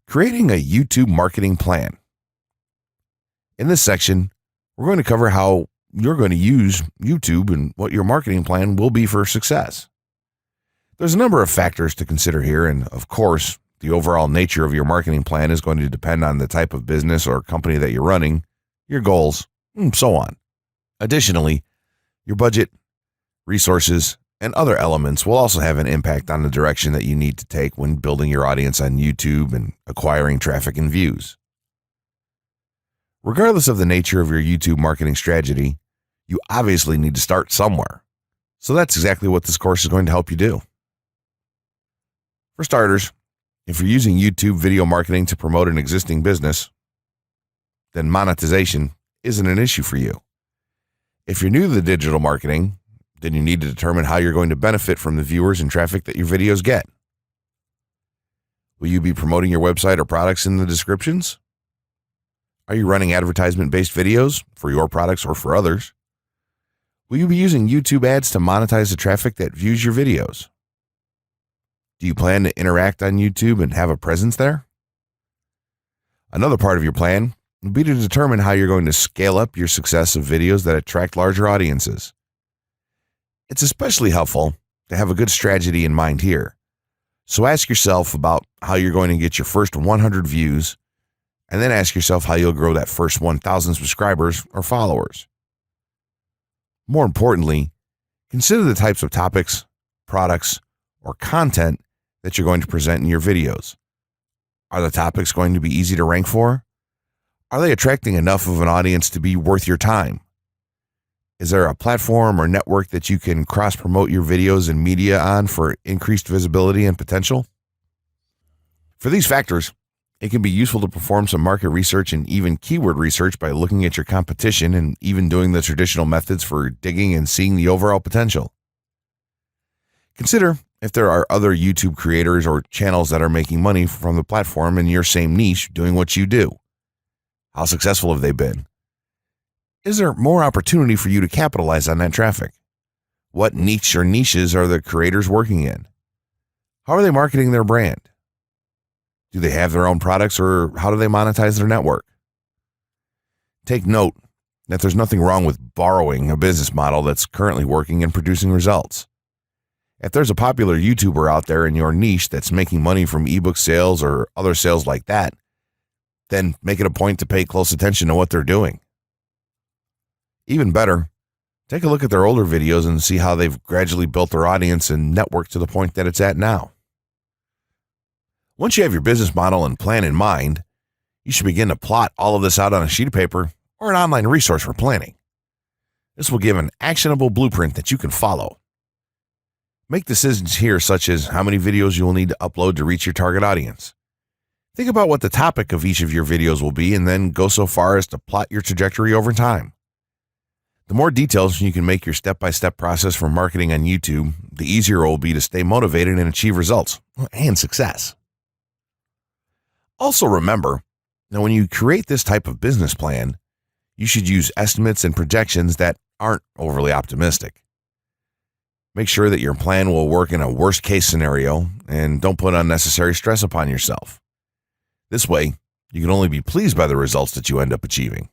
Creating a YouTube marketing plan. In this section, we're going to cover how you're going to use YouTube and what your marketing plan will be for success. There's a number of factors to consider here, and of course, the overall nature of your marketing plan is going to depend on the type of business or company that you're running, your goals, and so on. Additionally, your budget, resources, and other elements will also have an impact on the direction that you need to take when building your audience on YouTube and acquiring traffic and views. Regardless of the nature of your YouTube marketing strategy, you obviously need to start somewhere. So that's exactly what this course is going to help you do. For starters, if you're using YouTube video marketing to promote an existing business, then monetization isn't an issue for you. If you're new to the digital marketing, then you need to determine how you're going to benefit from the viewers and traffic that your videos get. Will you be promoting your website or products in the descriptions? Are you running advertisement-based videos for your products or for others? Will you be using YouTube ads to monetize the traffic that views your videos? Do you plan to interact on YouTube and have a presence there? Another part of your plan will be to determine how you're going to scale up your success of videos that attract larger audiences. It's especially helpful to have a good strategy in mind here. So ask yourself about how you're going to get your first 100 views, and then ask yourself how you'll grow that first 1,000 subscribers or followers. More importantly, consider the types of topics, products, or content that you're going to present in your videos. Are the topics going to be easy to rank for? Are they attracting enough of an audience to be worth your time? Is there a platform or network that you can cross-promote your videos and media on for increased visibility and potential? For these factors, it can be useful to perform some market research and even keyword research by looking at your competition and even doing the traditional methods for digging and seeing the overall potential. Consider if there are other YouTube creators or channels that are making money from the platform in your same niche doing what you do. How successful have they been? Is there more opportunity for you to capitalize on that traffic? What niche or niches are the creators working in? How are they marketing their brand? Do they have their own products, or how do they monetize their network? Take note that there's nothing wrong with borrowing a business model that's currently working and producing results. If there's a popular YouTuber out there in your niche that's making money from ebook sales or other sales like that, then make it a point to pay close attention to what they're doing. Even better, take a look at their older videos and see how they've gradually built their audience and network to the point that it's at now. Once you have your business model and plan in mind, you should begin to plot all of this out on a sheet of paper or an online resource for planning. This will give an actionable blueprint that you can follow. Make decisions here, such as how many videos you will need to upload to reach your target audience. Think about what the topic of each of your videos will be, and then go so far as to plot your trajectory over time. The more details you can make your step-by-step process for marketing on YouTube, the easier it will be to stay motivated and achieve results and success. Also remember, that when you create this type of business plan, you should use estimates and projections that aren't overly optimistic. Make sure that your plan will work in a worst-case scenario and don't put unnecessary stress upon yourself. This way, you can only be pleased by the results that you end up achieving.